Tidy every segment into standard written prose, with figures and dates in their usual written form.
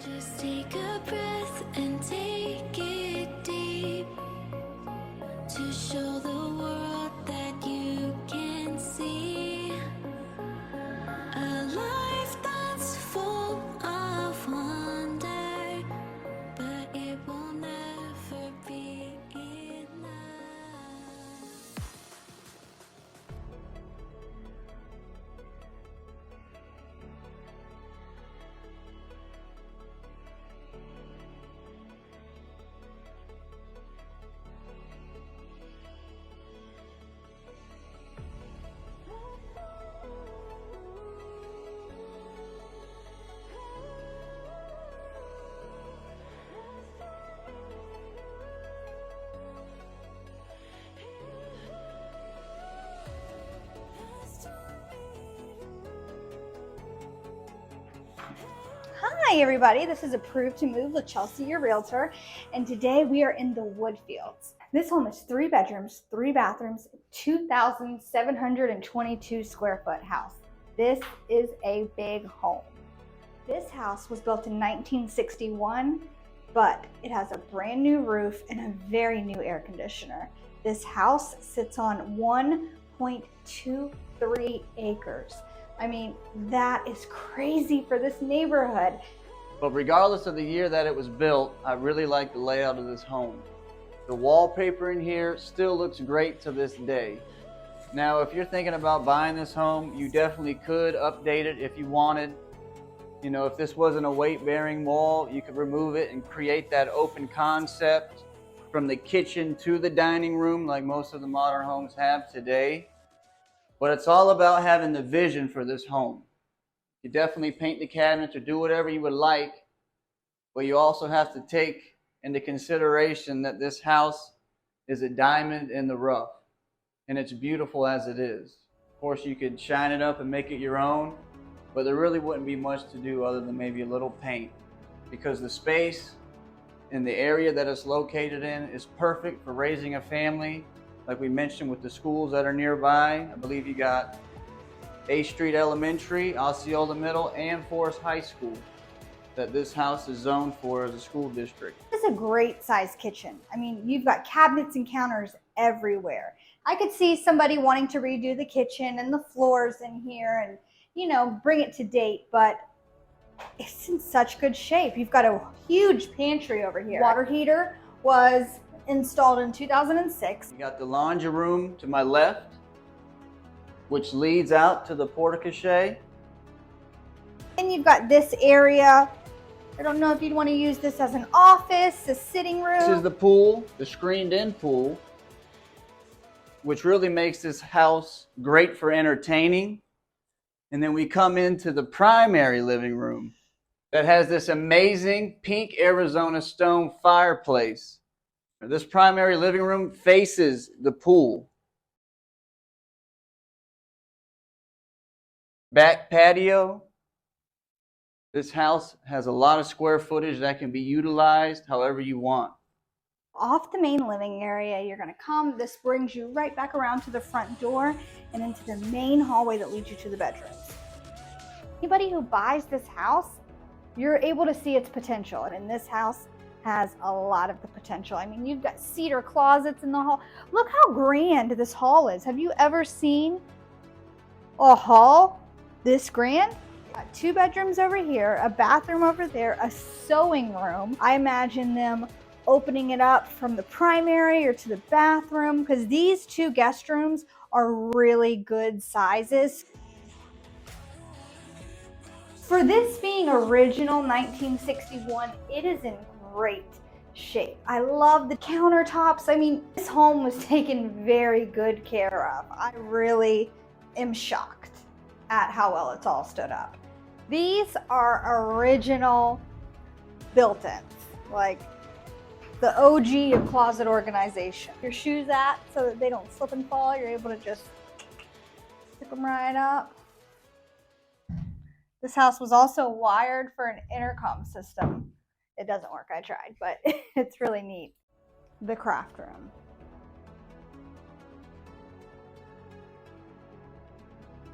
Just take a breath and take it deep to show the world that you can see a life that's full of wonder, but it will never be enough. Hi everybody, this is Approved to Move with Chelsea, your realtor, and today we are in the Woodfields. This home is 3 bedrooms, 3 bathrooms, 2,722 square foot house. This is a big home. This house was built in 1961, but it has a brand new roof and a very new air conditioner. This house sits on 1.23 acres. I mean, that is crazy for this neighborhood. But regardless of the year that it was built, I really like the layout of this home. The wallpaper in here still looks great to this day. Now, if you're thinking about buying this home, you definitely could update it if you wanted. You know, if this wasn't a weight-bearing wall, you could remove it and create that open concept from the kitchen to the dining room like most of the modern homes have today. But it's all about having the vision for this home. You definitely paint the cabinets or do whatever you would like, but you also have to take into consideration that this house is a diamond in the rough, and it's beautiful as it is. Of course, you could shine it up and make it your own, but there really wouldn't be much to do other than maybe a little paint, because the space in the area that it's located in is perfect for raising a family. Like we mentioned with the schools that are nearby, I believe you got A Street Elementary, Osceola Middle, and Forest High School that this house is zoned for as a school district. This is a great size kitchen. I mean, you've got cabinets and counters everywhere. I could see somebody wanting to redo the kitchen and the floors in here and, you know, bring it to date, but it's in such good shape. You've got a huge pantry over here. Water heater was installed in 2006. You got the laundry room to my left, which leads out to the porte-cochere. And you've got this area. I don't know if you'd want to use this as an office, a sitting room. This is the pool, the screened-in pool, which really makes this house great for entertaining. And then we come into the primary living room that has this amazing pink Arizona stone fireplace. This primary living room faces the pool. Back patio. This house has a lot of square footage that can be utilized however you want. Off the main living area, you're going to come. This brings you right back around to the front door and into the main hallway that leads you to the bedrooms. Anybody who buys this house, you're able to see its potential. And this house has a lot of the potential. I mean, you've got cedar closets in the hall. Look how grand this hall is. Have you ever seen a hall this grand? Got 2 bedrooms over here, a bathroom over there, a sewing room. I imagine them opening it up from the primary or to the bathroom, because these 2 guest rooms are really good sizes. For this being original 1961, it is in great shape. I love the countertops. I mean, this home was taken very good care of. I really am shocked at how well it's all stood up. These are original built-ins, like the OG of closet organization. Your shoes at so that they don't slip and fall. You're able to just stick them right up. This house was also wired for an intercom system. It doesn't work, I tried, but it's really neat. The craft room.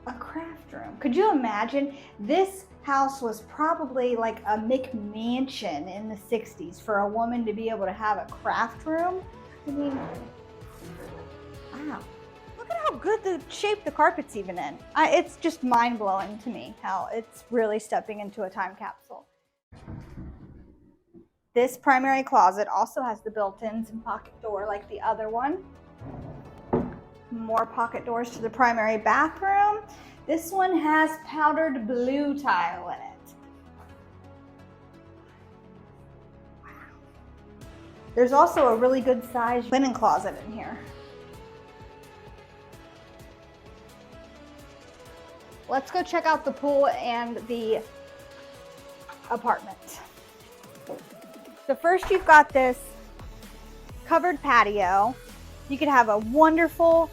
A craft room. Could you imagine? This house was probably like a McMansion in the 60s for a woman to be able to have a craft room. I mean, wow. Look at how good the shape the carpet's even in. It's just mind-blowing to me how it's really stepping into a time capsule. This primary closet also has the built-ins and pocket door like the other one. More pocket doors to the primary bathroom. This one has powdered blue tile in it. Wow. There's also a really good sized linen closet in here. Let's go check out the pool and the apartment. So first you've got this covered patio. You could have a wonderful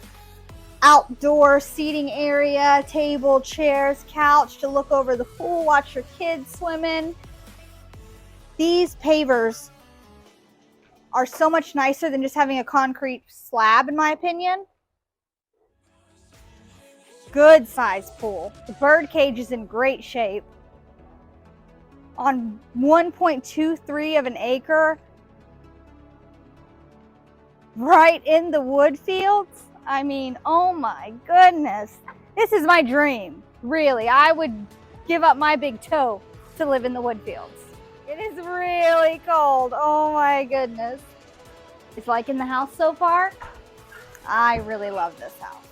outdoor seating area, table, chairs, couch to look over the pool, watch your kids swimming. These pavers are so much nicer than just having a concrete slab, in my opinion. Good size pool. The bird cage is in great shape. On 1.23 of an acre, right in the Woodfields. I mean, oh my goodness. This is my dream, really. I would give up my big toe to live in the Woodfields. It is really cold, oh my goodness. It's liking the house so far. I really love this house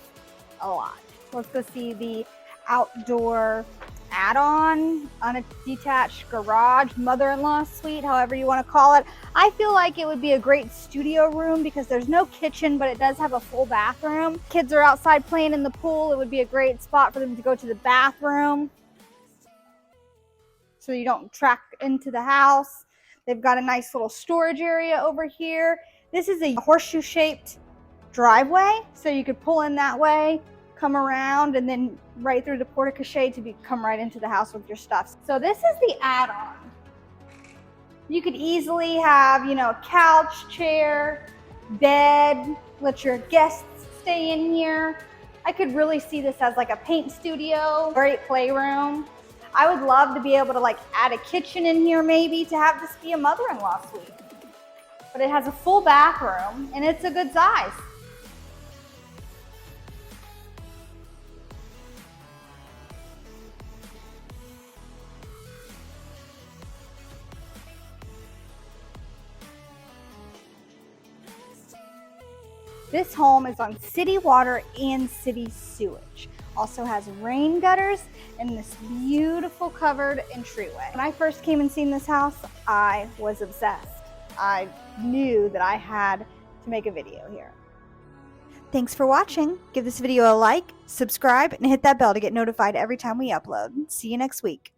a lot. Let's go see the outdoor add-on on a detached garage, mother-in-law suite, however you want to call it. I feel like it would be a great studio room because there's no kitchen, but it does have a full bathroom. Kids are outside playing in the pool. It would be a great spot for them to go to the bathroom so you don't track into the house. They've got a nice little storage area over here. This is a horseshoe-shaped driveway, so you could pull in that way, come around, and then right through the porte-cochere to come right into the house with your stuff. So this is the add-on. You could easily have, you know, a couch, chair, bed, let your guests stay in here. I could really see this as like a paint studio, great playroom. I would love to be able to like add a kitchen in here maybe to have this be a mother-in-law suite. But it has a full bathroom and it's a good size. This home is on city water and city sewage. Also has rain gutters and this beautiful covered entryway. When I first came and seen this house, I was obsessed. I knew that I had to make a video here. Thanks for watching. Give this video a like, subscribe, and hit that bell to get notified every time we upload. See you next week.